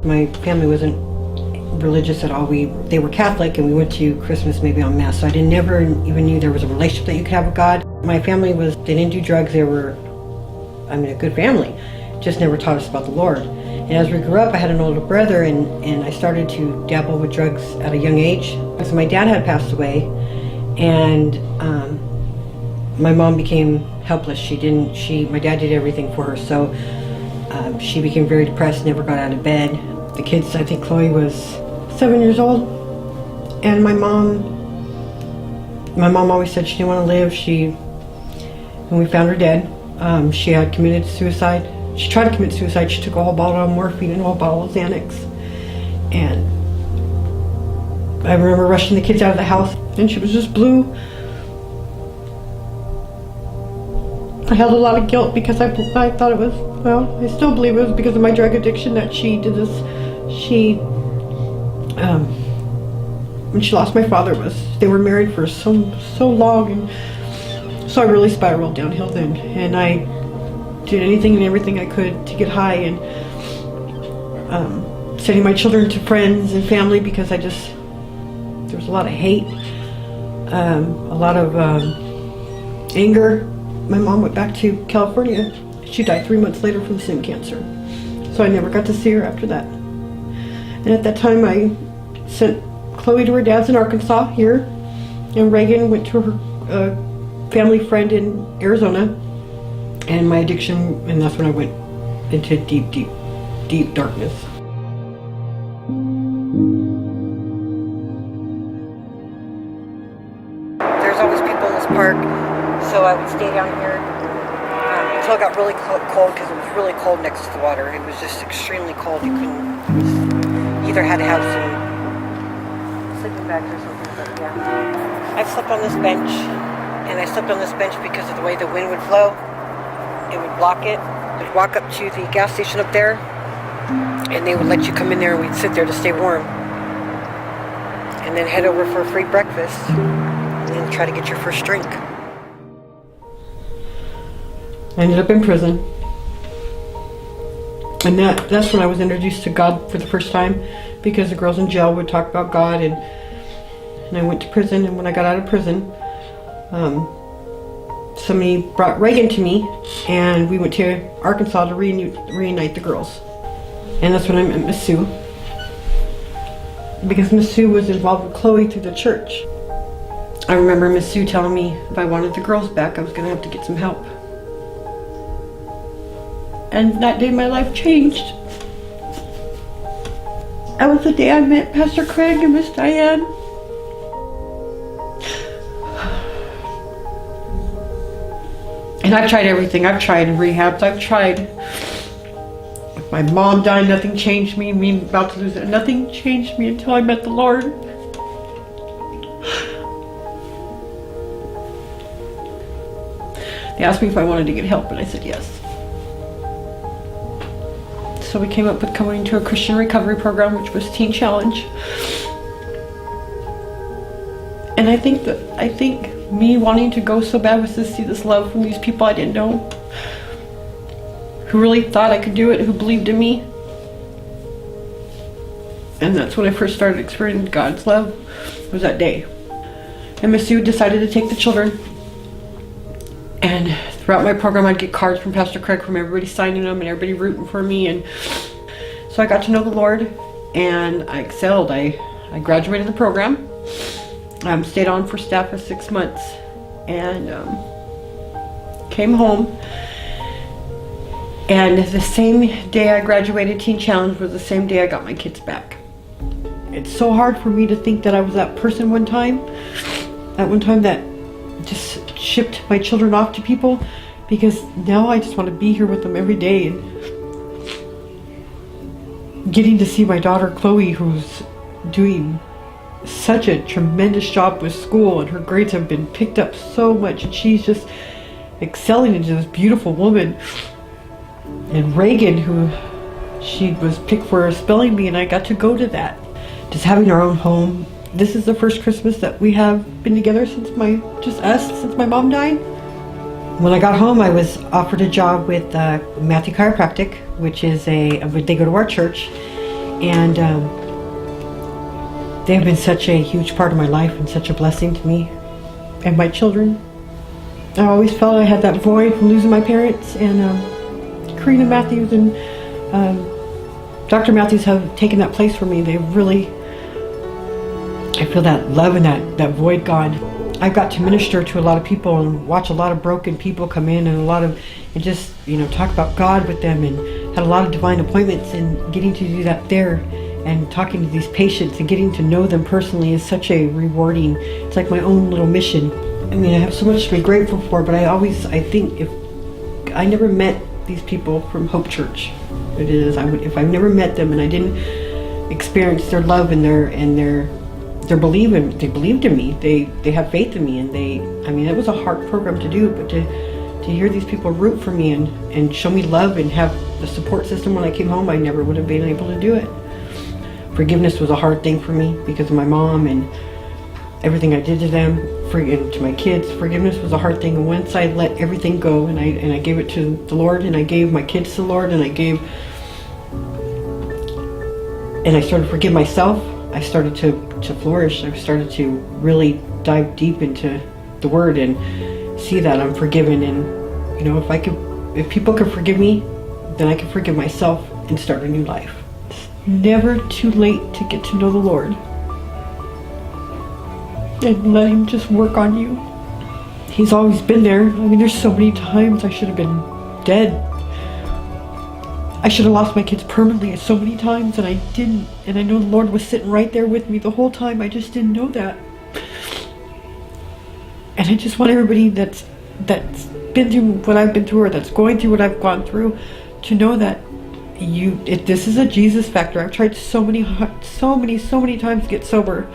My family wasn't religious at all. They were Catholic, and we went to Christmas maybe on Mass, so I never even knew there was a relationship that you could have with God. My family they didn't do drugs. They were, a good family, just never taught us about the Lord. And as we grew up, I had an older brother, and I started to dabble with drugs at a young age. So my dad had passed away, and my mom became helpless. My dad did everything for her, so she became very depressed, never got out of bed. The kids, I think Chloe was 7 years old, and my mom always said she didn't want to live. When we found her dead, she had committed suicide. She tried to commit suicide. She took a whole bottle of morphine and a whole bottle of Xanax. And I remember rushing the kids out of the house, and she was just blue. I held a lot of guilt because I thought it was, I still believe it was because of my drug addiction that she did this. When she lost my father, they were married for so long, and so I really spiraled downhill then, and I did anything and everything I could to get high, and sending my children to friends and family because there was a lot of hate, a lot of anger. My mom went back to California. She died 3 months later from skin cancer, so I never got to see her after that. And at that time, I sent Chloe to her dad's in Arkansas here, and Reagan went to her family friend in Arizona. And my addiction, and that's when I went into deep darkness. There's always people in this park, so I would stay down here until it got really cold, because it was really cold next to the water. It was just extremely cold. You either had to have some sleeping bags or something. But yeah, I've slept on this bench, and I slept on this bench because of the way the wind would flow. It would block it. We'd walk up to the gas station up there, and they would let you come in there, and we'd sit there to stay warm, and then head over for a free breakfast, and then try to get your first drink. I ended up in prison, and that's when I was introduced to God for the first time, because the girls in jail would talk about God, and I went to prison. And when I got out of prison, somebody brought Reagan to me, and we went to Arkansas to reunite the girls. And that's when I met Miss Sue, because Miss Sue was involved with Chloe through the church. I remember Miss Sue telling me if I wanted the girls back, I was going to have to get some help. And that day my life changed. That was the day I met Pastor Craig and Miss Diane. And I've tried everything. I've tried rehabs. I've tried. With my mom died, nothing changed me. Me about to lose it. Nothing changed me until I met the Lord. They asked me if I wanted to get help, and I said yes. So we came up with coming to a Christian recovery program, which was Teen Challenge. And I think me wanting to go so bad was to see this love from these people I didn't know, who really thought I could do it, who believed in me. And that's when I first started experiencing God's love, was that day. And Miss Sue decided to take the children. And throughout my program, I'd get cards from Pastor Craig, from everybody signing them and everybody rooting for me. And so I got to know the Lord, and I excelled. I graduated the program. Stayed on for staff for 6 months, and came home. And the same day I graduated Teen Challenge was the same day I got my kids back. It's so hard for me to think that I was that person one time that just shipped my children off to people, because now I just want to be here with them every day, and getting to see my daughter Chloe, who's doing such a tremendous job with school, and her grades have been picked up so much, and she's just excelling into this beautiful woman. And Reagan, who she was picked for spelling bee, and I got to go to that. Just having our own home. This is the first Christmas that we have been together since my mom died. When I got home, I was offered a job with Matthew Chiropractic, which is they go to our church, And they have been such a huge part of my life and such a blessing to me and my children. I always felt I had that void from losing my parents, and Karina Matthews and Dr. Matthews have taken that place for me. They really, I feel that love and that void gone. I've got to minister to a lot of people and watch a lot of broken people come in, and just, talk about God with them, and had a lot of divine appointments, and getting to do that there and talking to these patients and getting to know them personally is such a rewarding, it's like my own little mission. I mean, I have so much to be grateful for, but I think if I never met these people from Hope Church, if I've never met them and I didn't experience their love and their believing, they believed in me, they have faith in me, and it was a hard program to do, but to hear these people root for me and show me love and have the support system when I came home, I never would have been able to do it. Forgiveness was a hard thing for me because of my mom and everything I did to them, and to my kids. Forgiveness was a hard thing, and once I let everything go and I gave it to the Lord, and I gave my kids to the Lord, and I started to forgive myself, I started to flourish. I started to really dive deep into the Word and see that I'm forgiven, and if people could forgive me, then I can forgive myself and start a new life. It's never too late to get to know the Lord and let Him just work on you. He's always been there. There's so many times I should have been dead. I should have lost my kids permanently so many times, and I didn't. And I know the Lord was sitting right there with me the whole time. I just didn't know that. And I just want everybody that's been through what I've been through, or that's going through what I've gone through, to know that this is a Jesus factor. I've tried so many times to get sober,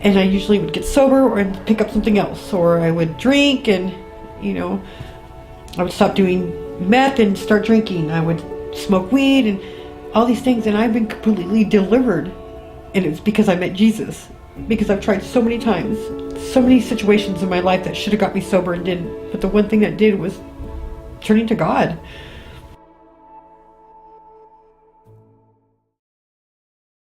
and I usually would get sober or pick up something else, or I would drink, and I would stop doing meth and start drinking. I would smoke weed and all these things, and I've been completely delivered, and it's because I met Jesus. Because I've tried so many times, so many situations in my life that should have got me sober and didn't. But the one thing that did was turning to God.